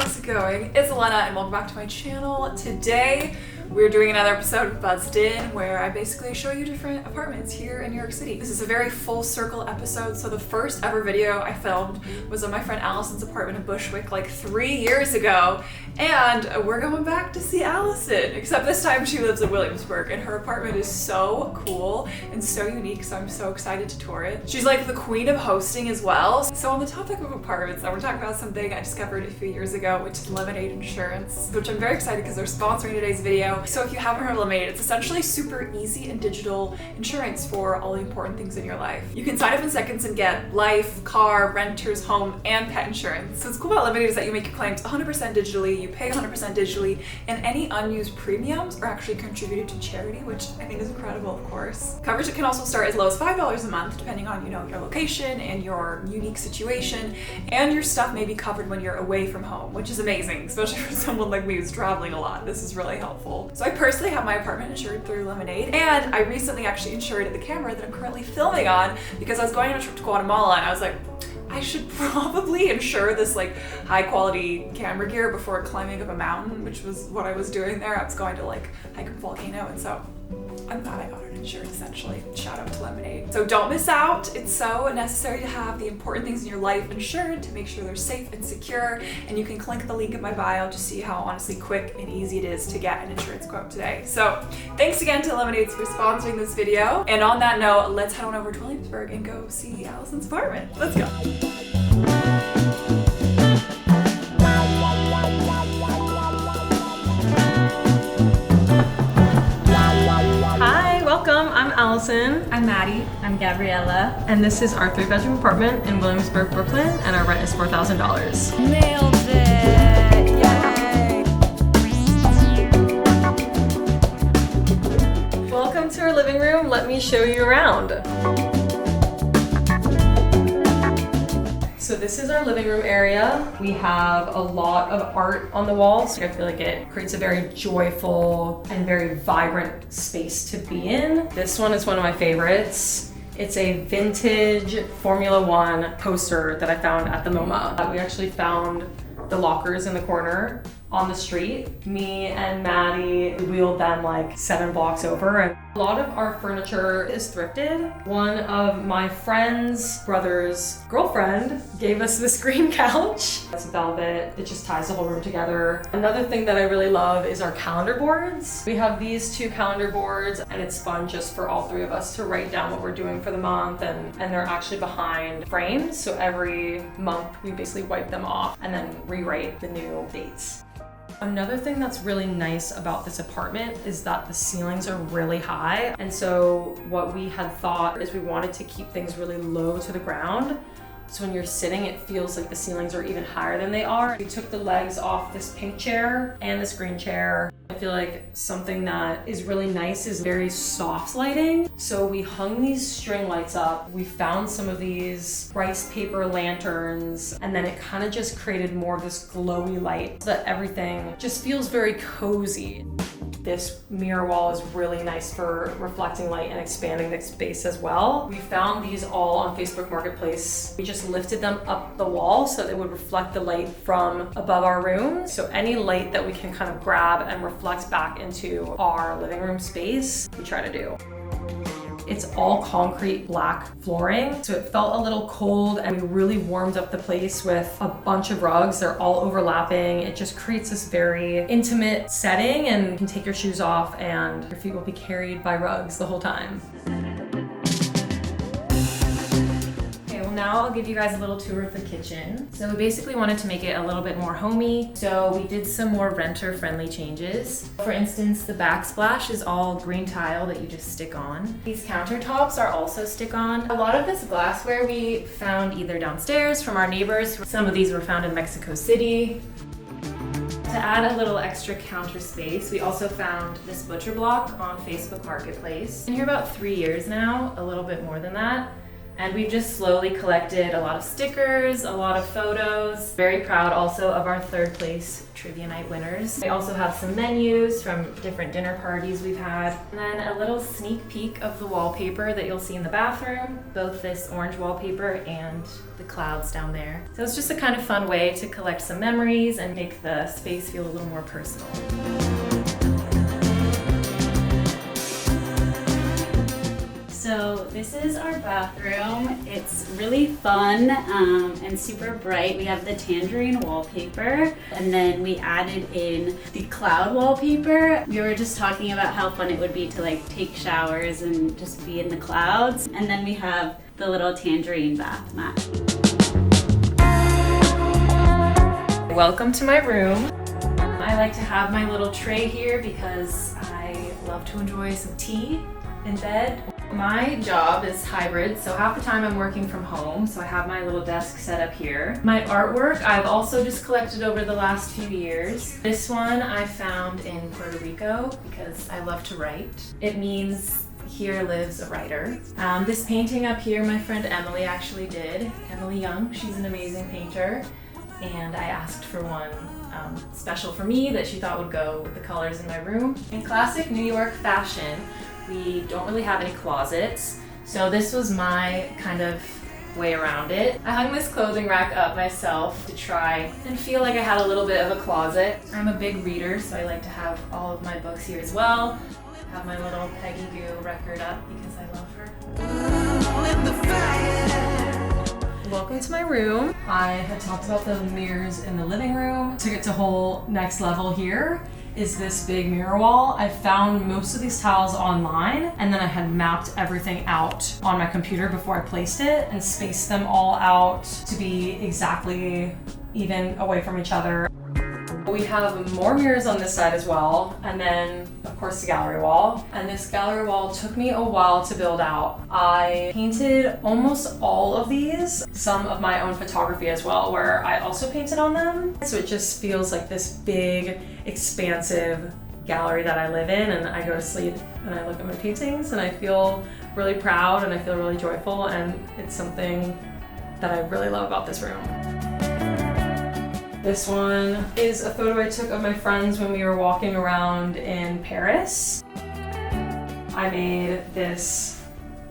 how's it going? It's Elena and welcome back to my channel. Today we're doing another episode of Buzzed In where I basically show you different apartments here in New York City. This is a very full circle episode. So the first ever video I filmed was of my friend Allison's apartment in Bushwick like 3 years ago, and we're going back to see Allison, except this time she lives in Williamsburg and her apartment is so cool and so unique, so I'm so excited to tour it. She's like the queen of hosting as well. So on the topic of apartments, I want to talk about something I discovered a few years ago, which is Lemonade Insurance, which I'm very excited because they're sponsoring today's video. So if you haven't heard of Lemonade, it's essentially super easy and digital insurance for all the important things in your life. You can sign up in seconds and get life, car, renters, home, and pet insurance. So what's cool about Lemonade is that you make your claims 100% digitally, you pay 100% digitally, and any unused premiums are actually contributed to charity, which I think is incredible, of course. Coverage can also start as low as $5 a month, depending on, your location and your unique situation, and your stuff may be covered when you're away from home, which is amazing, especially for someone like me who's traveling a lot. This is really helpful. So I personally have my apartment insured through Lemonade, and I recently actually insured the camera that I'm currently filming on because I was going on a trip to Guatemala and I was like, I should probably insure this like high quality camera gear before climbing up a mountain, which was what I was doing there. I was going to like hike up a volcano, and so I'm glad I got it insured essentially. Shout out to Lemonade. So don't miss out. It's so necessary to have the important things in your life insured to make sure they're safe and secure. And you can click the link in my bio to see how honestly quick and easy it is to get an insurance quote today. So thanks again to Lemonade for sponsoring this video. And on that note, let's head on over to Williamsburg and go see Allison's apartment. Let's go. Welcome, I'm Allison. I'm Maddie. I'm Gabriella. And this is our 3-bedroom apartment in Williamsburg, Brooklyn, and our rent is $4,000. Nailed it! Yay! Welcome to our living room. Let me show you around. So this is our living room area. We have a lot of art on the walls. I feel like it creates a very joyful and very vibrant space to be in. This one is one of my favorites. It's a vintage Formula One poster that I found at the MoMA. We actually found the lockers in the corner on the street. Me and Maddie wheeled them like 7 blocks over, and a lot of our furniture is thrifted. One of my friend's brother's girlfriend gave us this green couch. It's velvet, it just ties the whole room together. Another thing that I really love is our calendar boards. We have these 2 calendar boards, and it's fun just for all 3 of us to write down what we're doing for the month, and they're actually behind frames, so every month we basically wipe them off and then rewrite the new dates. Another thing that's really nice about this apartment is that the ceilings are really high. And so what we had thought is we wanted to keep things really low to the ground. So when you're sitting, it feels like the ceilings are even higher than they are. We took the legs off this pink chair and this green chair. I feel like something that is really nice is very soft lighting. So we hung these string lights up. We found some of these rice paper lanterns, and then it kind of just created more of this glowy light so that everything just feels very cozy. This mirror wall is really nice for reflecting light and expanding the space as well. We found these all on Facebook Marketplace. We just lifted them up the wall so they would reflect the light from above our room. So any light that we can kind of grab and reflect back into our living room space, we try to do. It's all concrete black flooring, so it felt a little cold, and we really warmed up the place with a bunch of rugs. They're all overlapping. It just creates this very intimate setting, and you can take your shoes off and your feet will be carried by rugs the whole time. Now I'll give you guys a little tour of the kitchen. So we basically wanted to make it a little bit more homey. So we did some more renter-friendly changes. For instance, the backsplash is all green tile that you just stick on. These countertops are also stick-on. A lot of this glassware we found either downstairs from our neighbors. Some of these were found in Mexico City. To add a little extra counter space, we also found this butcher block on Facebook Marketplace. Been here about 3 years now, a little bit more than that. And we've just slowly collected a lot of stickers, a lot of photos. Very proud also of our 3rd place trivia night winners. We also have some menus from different dinner parties we've had. And then a little sneak peek of the wallpaper that you'll see in the bathroom, both this orange wallpaper and the clouds down there. So it's just a kind of fun way to collect some memories and make the space feel a little more personal. So this is our bathroom. It's really fun and super bright. We have the tangerine wallpaper, and then we added in the cloud wallpaper. We were just talking about how fun it would be to like take showers and just be in the clouds. And then we have the little tangerine bath mat. Welcome to my room. I like to have my little tray here because I love to enjoy some tea in bed. My job is hybrid, so half the time I'm working from home, so I have my little desk set up here. My artwork I've also just collected over the last few years. This one I found in Puerto Rico because I love to write. It means here lives a writer. This painting up here my friend Emily actually did. Emily Young, she's an amazing painter, and I asked for one special for me that she thought would go with the colors in my room. In classic New York fashion, we don't really have any closets, so this was my kind of way around it. I hung this clothing rack up myself to try and feel like I had a little bit of a closet. I'm a big reader, so I like to have all of my books here as well. I have my little Peggy Goo record up because I love her. Welcome to my room. I had talked about the mirrors in the living room. Took it to a whole next level here. Is this big mirror wall. I found most of these tiles online, and then I had mapped everything out on my computer before I placed it and spaced them all out to be exactly even away from each other. We have more mirrors on this side as well, and then of course the gallery wall. And this gallery wall took me a while to build out. I painted almost all of these, some of my own photography as well, where I also painted on them. So it just feels like this big, expansive gallery that I live in, and I go to sleep and I look at my paintings and I feel really proud and I feel really joyful, and it's something that I really love about this room. This one is a photo I took of my friends when we were walking around in Paris. I made this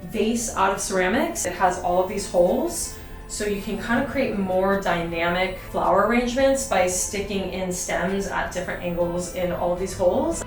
vase out of ceramics. It has all of these holes, so you can kind of create more dynamic flower arrangements by sticking in stems at different angles in all of these holes.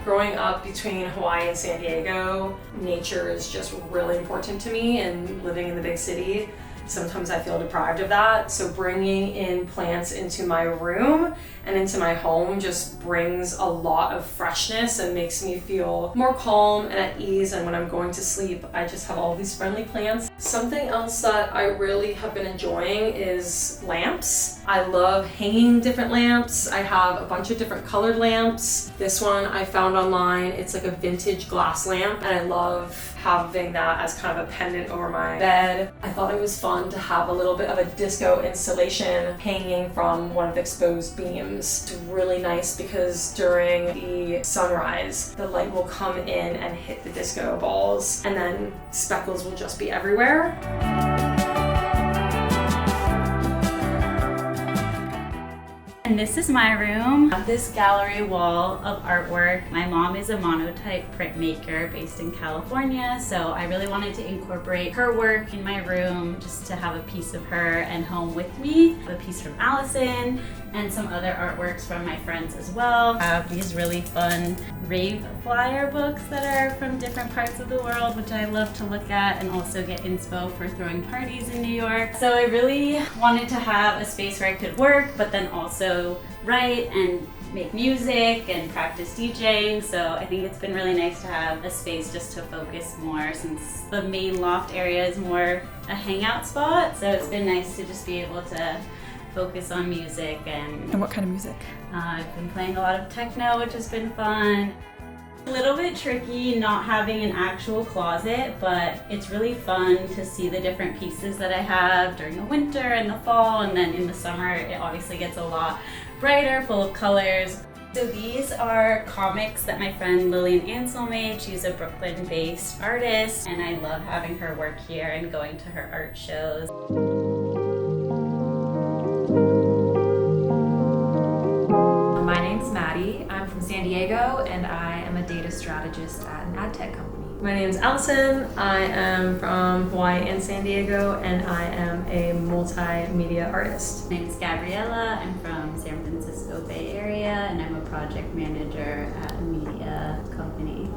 Growing up between Hawaii and San Diego, nature is just really important to me, and living in the big city, sometimes I feel deprived of that. So bringing in plants into my room and into my home just brings a lot of freshness and makes me feel more calm and at ease. And when I'm going to sleep, I just have all these friendly plants. Something else that I really have been enjoying is lamps. I love hanging different lamps. I have a bunch of different colored lamps. This one I found online. It's like a vintage glass lamp, and I love having that as kind of a pendant over my bed. I thought it was fun to have a little bit of a disco installation hanging from one of the exposed beams. It's really nice because during the sunrise, the light will come in and hit the disco balls, and then speckles will just be everywhere. And this is my room. I have this gallery wall of artwork. My mom is a monotype printmaker based in California, so I really wanted to incorporate her work in my room just to have a piece of her and home with me. A piece from Allison and some other artworks from my friends as well. I have these really fun rave flyer books that are from different parts of the world, which I love to look at and also get inspo for throwing parties in New York. So I really wanted to have a space where I could work, but then also write and make music and practice DJing. So I think it's been really nice to have a space just to focus more, since the main loft area is more a hangout spot. So it's been nice to just be able to focus on music. And what kind of music? I've been playing a lot of techno, which has been fun. A little bit tricky not having an actual closet, but it's really fun to see the different pieces that I have during the winter and the fall, and then in the summer it obviously gets a lot brighter, full of colors. So these are comics that my friend Lillian Ansel made. She's a Brooklyn-based artist, and I love having her work here and going to her art shows. My name's Maddie. I'm from San Diego, and I am a data strategist at an ad tech company. My name's Allison. I am from Hawaii and San Diego, and I am a multimedia artist. My name is Gabriella. I'm from San Francisco Bay Area, and I'm a project manager at a media company.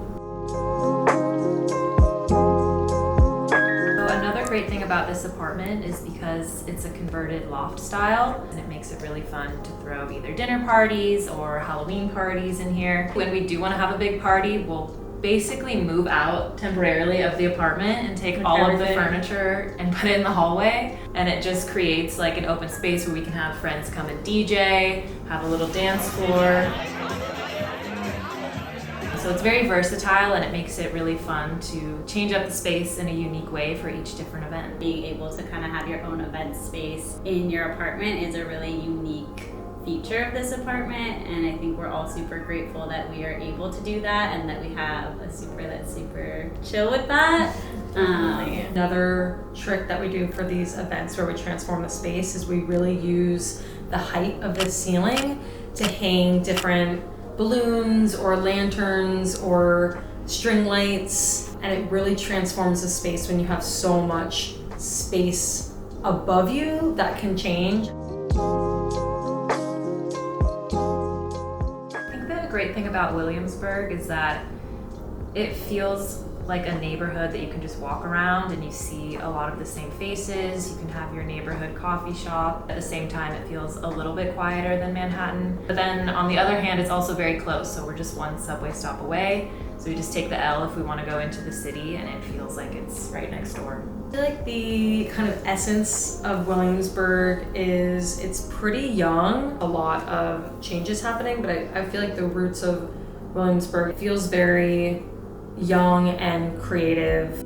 So another great thing about this apartment is because it's a converted loft style, and it makes it really fun to throw either dinner parties or Halloween parties in here. When we do want to have a big party, we'll basically move out temporarily of the apartment and take all of the furniture and put it in the hallway, and it just creates like an open space where we can have friends come and DJ, have a little dance floor. So it's very versatile, and it makes it really fun to change up the space in a unique way for each different event. Being able to kind of have your own event space in your apartment is a really unique feature of this apartment, and I think we're all super grateful that we are able to do that and that we have a super that's super chill with that. Another trick that we do for these events where we transform the space is we really use the height of the ceiling to hang different balloons or lanterns or string lights, and it really transforms the space when you have so much space above you that can change. The great thing about Williamsburg is that it feels like a neighborhood that you can just walk around and you see a lot of the same faces. You can have your neighborhood coffee shop. At the same time, it feels a little bit quieter than Manhattan. But then on the other hand, it's also very close. So we're just one subway stop away. So we just take the L if we want to go into the city, and it feels like it's right next door. I feel like the kind of essence of Williamsburg is it's pretty young. A lot of changes happening, but I feel like the roots of Williamsburg feels very young and creative.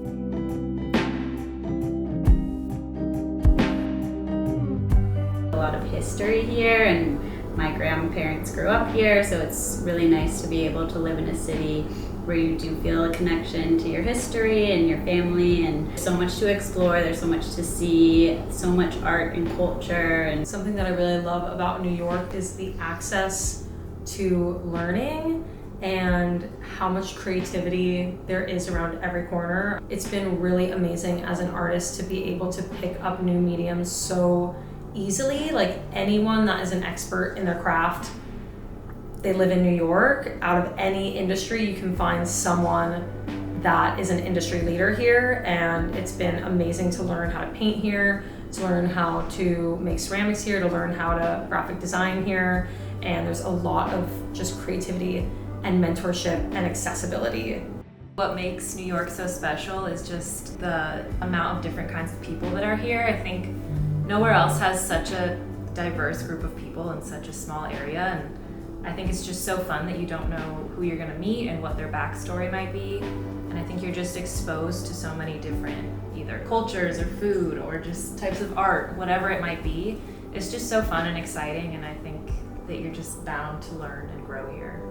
A lot of history here, and my grandparents grew up here, so it's really nice to be able to live in a city where you do feel a connection to your history and your family, and so much to explore, there's so much to see, so much art and culture. And Something that I really love about New York is the access to learning and how much creativity there is around every corner. It's been really amazing as an artist to be able to pick up new mediums so easily. Like anyone that is an expert in their craft, they live in New York. Out of any industry, you can find someone that is an industry leader here, and it's been amazing to learn how to paint here, to learn how to make ceramics here, to learn how to graphic design here, and there's a lot of just creativity and mentorship and accessibility. What makes New York so special is just the amount of different kinds of people that are here. I think nowhere else has such a diverse group of people in such a small area, and I think it's just so fun that you don't know who you're gonna meet and what their backstory might be. And I think you're just exposed to so many different either cultures or food or just types of art, whatever it might be. It's just so fun and exciting, and I think that you're just bound to learn and grow here.